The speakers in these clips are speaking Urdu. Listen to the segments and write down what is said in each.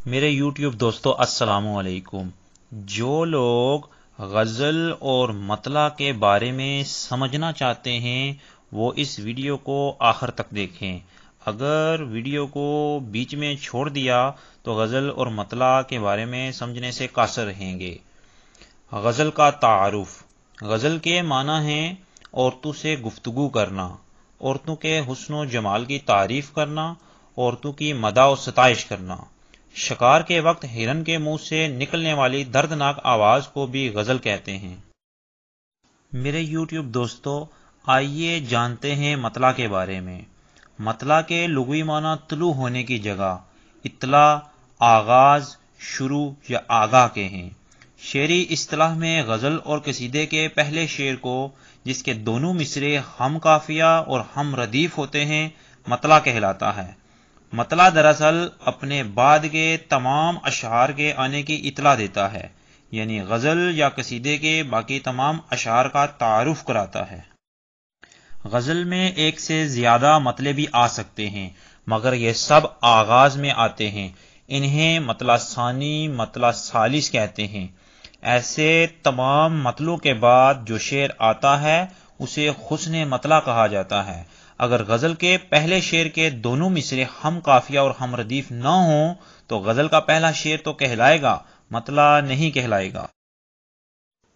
میرے یوٹیوب دوستو السلام علیکم۔ جو لوگ غزل اور مطلع کے بارے میں سمجھنا چاہتے ہیں وہ اس ویڈیو کو آخر تک دیکھیں۔ اگر ویڈیو کو بیچ میں چھوڑ دیا تو غزل اور مطلع کے بارے میں سمجھنے سے قاصر رہیں گے۔ غزل کا تعارف۔ غزل کے معنی ہیں عورتوں سے گفتگو کرنا، عورتوں کے حسن و جمال کی تعریف کرنا، عورتوں کی مدح و ستائش کرنا۔ شکار کے وقت ہرن کے منہ سے نکلنے والی دردناک آواز کو بھی غزل کہتے ہیں۔ میرے یوٹیوب دوستو، آئیے جانتے ہیں مطلع کے بارے میں۔ مطلع کے لغوی معنی طلوع ہونے کی جگہ، اطلاع، آغاز، شروع یا آگاہ کے ہیں۔ شعری اصطلاح میں غزل اور قصیدے کے پہلے شعر کو، جس کے دونوں مصرے ہم قافیہ اور ہم ردیف ہوتے ہیں، مطلع کہلاتا ہے۔ مطلع دراصل اپنے بعد کے تمام اشعار کے آنے کی اطلاع دیتا ہے، یعنی غزل یا قصیدے کے باقی تمام اشعار کا تعارف کراتا ہے۔ غزل میں ایک سے زیادہ مطلع بھی آ سکتے ہیں، مگر یہ سب آغاز میں آتے ہیں۔ انہیں مطلع ثانی، مطلع ثالث کہتے ہیں۔ ایسے تمام مطلعوں کے بعد جو شعر آتا ہے اسے حسن مطلع کہا جاتا ہے۔ اگر غزل کے پہلے شعر کے دونوں مصرے ہم قافیہ اور ہم ردیف نہ ہوں تو غزل کا پہلا شعر تو کہلائے گا، مطلع نہیں کہلائے گا۔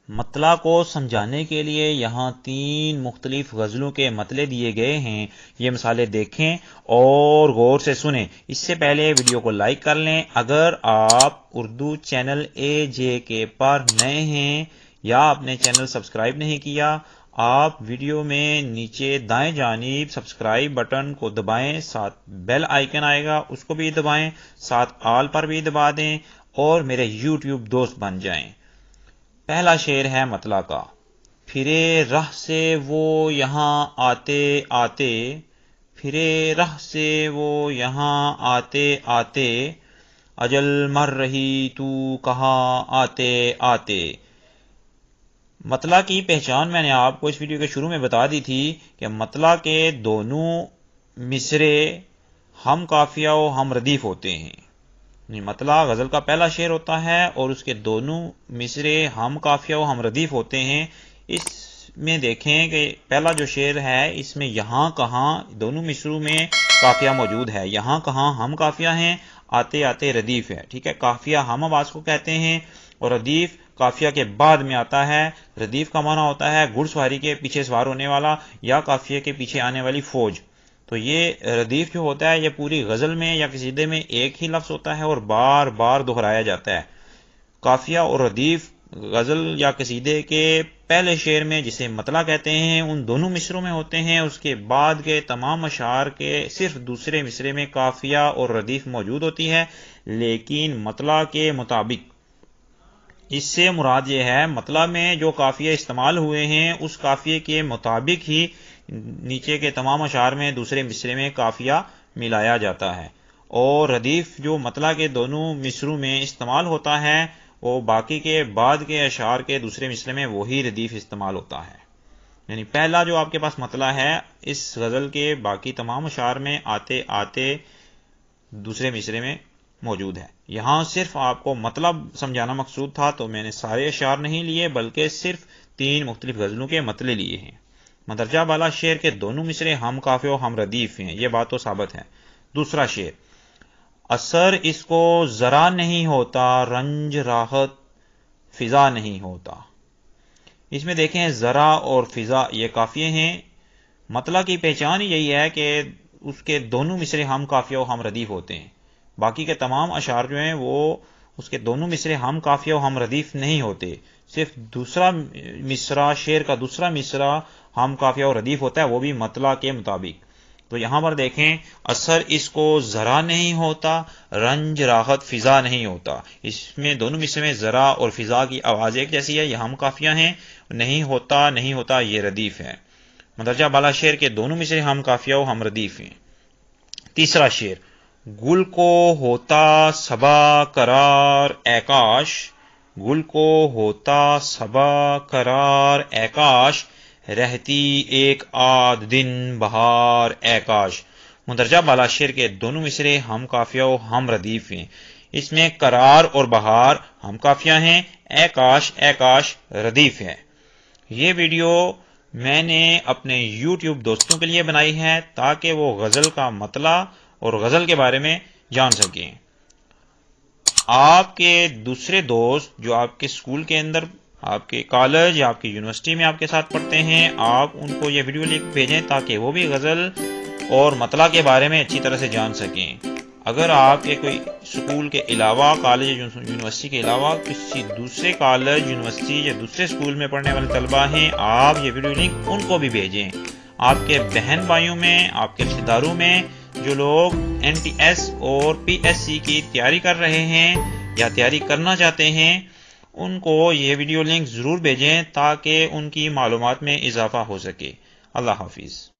مطلع کو سمجھانے کے لیے یہاں 3 مختلف غزلوں کے مطلع دیے گئے ہیں۔ یہ مثالیں دیکھیں اور غور سے سنیں۔ اس سے پہلے ویڈیو کو لائک کر لیں۔ اگر آپ اردو چینل AJK پر نئے ہیں یا آپ نے چینل سبسکرائب نہیں کیا، آپ ویڈیو میں نیچے دائیں جانب سبسکرائب بٹن کو دبائیں، ساتھ بیل آئیکن آئے گا اس کو بھی دبائیں، ساتھ آل پر بھی دبا دیں اور میرے یوٹیوب دوست بن جائیں۔ پہلا شعر ہے مطلع کا۔ پھرے رہ سے وہ یہاں آتے آتے، پھرے رہ سے وہ یہاں آتے آتے، اجل مر رہی تو کہاں آتے آتے۔ مطلع کی پہچان میں نے آپ کو اس ویڈیو کے شروع میں بتا دی تھی کہ مطلع کے دونوں مصرے ہم قافیہ و ہم ردیف ہوتے ہیں۔ مطلع غزل کا پہلا شعر ہوتا ہے اور اس کے دونوں مصرے ہم قافیہ و ہم ردیف ہوتے ہیں۔ اس میں دیکھیں کہ پہلا جو شعر ہے اس میں یہاں کہاں دونوں مصروں میں قافیہ موجود ہے، یہاں کہاں ہم قافیہ ہیں، آتے آتے ردیف ہے۔ ٹھیک ہے، قافیہ ہم آواز کو کہتے ہیں اور ردیف قافیہ کے بعد میں آتا ہے۔ ردیف کا معنی ہوتا ہے گھڑ سواری کے پیچھے سوار ہونے والا یا قافیے کے پیچھے آنے والی فوج۔ تو یہ ردیف جو ہوتا ہے یہ پوری غزل میں یا قصیدے میں ایک ہی لفظ ہوتا ہے اور بار بار دہرایا جاتا ہے۔ قافیہ اور ردیف غزل یا قصیدے کے پہلے شعر میں، جسے مطلع کہتے ہیں، ان دونوں مصروں میں ہوتے ہیں۔ اس کے بعد کے تمام اشعار کے صرف دوسرے مصرے میں قافیہ اور ردیف موجود ہوتی ہے، لیکن مطلع کے مطابق۔ اس سے مراد یہ ہے مطلع میں جو قافیے استعمال ہوئے ہیں اس قافیے کے مطابق ہی نیچے کے تمام اشعار میں دوسرے مصرے میں قافیہ ملایا جاتا ہے، اور ردیف جو مطلع کے دونوں مصروں میں استعمال ہوتا ہے وہ باقی کے بعد کے اشعار کے دوسرے مصرے میں وہی ردیف استعمال ہوتا ہے۔ یعنی پہلا جو آپ کے پاس مطلع ہے اس غزل کے باقی تمام اشعار میں آتے آتے دوسرے مصرے میں موجود ہے۔ یہاں صرف آپ کو مطلب سمجھانا مقصود تھا تو میں نے سارے اشعار نہیں لیے بلکہ صرف 3 مختلف غزلوں کے مطلع لیے ہیں۔ مندرجہ بالا شعر کے دونوں مصرے ہم قافیہ و ہم ردیف ہیں، یہ بات تو ثابت ہے۔ دوسرا شعر، اثر اس کو ذرا نہیں ہوتا، رنج راحت فضا نہیں ہوتا۔ اس میں دیکھیں ذرا اور فضا یہ قافیے ہیں۔ مطلع کی پہچان یہی ہے کہ اس کے دونوں مصرے ہم قافیہ و ہم ردیف ہوتے ہیں۔ باقی کے تمام اشعار جو ہیں وہ اس کے دونوں مصرے ہم قافیہ و ہم ردیف نہیں ہوتے، صرف دوسرا مصرع، شعر کا دوسرا مصرع ہم قافیہ و ردیف ہوتا ہے، وہ بھی مطلع کے مطابق۔ تو یہاں پر دیکھیں، اثر اس کو ذرا نہیں ہوتا، رنج راحت فضا نہیں ہوتا۔ اس میں دونوں مصرے میں ذرا اور فضا کی آواز ایک جیسی ہے، یہ ہم قافیہ ہیں، نہیں ہوتا نہیں ہوتا یہ ردیف ہے۔ مندرجہ بالا شعر کے دونوں مصرے ہم قافیہ و ہم ردیف ہیں۔ تیسرا شعر، گل کو ہوتا صبا قرار اے کاش، گل کو ہوتا صبا قرار اے کاش، رہتی ایک آدھ دن بہار اے کاش۔ مندرجہ بالا شعر کے دونوں مصرے ہم قافیہ و ہم ردیف ہیں۔ اس میں قرار اور بہار ہم قافیہ ہیں، اے کاش ردیف ہے۔ یہ ویڈیو میں نے اپنے یوٹیوب دوستوں کے لیے بنائی ہے تاکہ وہ غزل کا مطلع اور غزل کے بارے میں جان سکیں۔ آپ کے دوسرے دوست جو آپ کے اسکول کے اندر، آپ کے کالج یا آپ کی یونیورسٹی میں آپ کے ساتھ پڑھتے ہیں، آپ ان کو یہ ویڈیو لنک بھیجیں تاکہ وہ بھی غزل اور مطلع کے بارے میں اچھی طرح سے جان سکیں۔ اگر آپ کے کوئی اسکول کے علاوہ، کالج یونیورسٹی کے علاوہ کسی دوسرے کالج، یونیورسٹی یا دوسرے اسکول میں پڑھنے والے طلبہ ہیں، آپ یہ ویڈیو لنک ان کو بھی بھیجیں۔ آپ کے بہن بھائیوں میں، آپ کے رشتہ داروں میں جو لوگ NTS اور PSC کی تیاری کر رہے ہیں یا تیاری کرنا چاہتے ہیں، ان کو یہ ویڈیو لنک ضرور بھیجیں تاکہ ان کی معلومات میں اضافہ ہو سکے۔ اللہ حافظ۔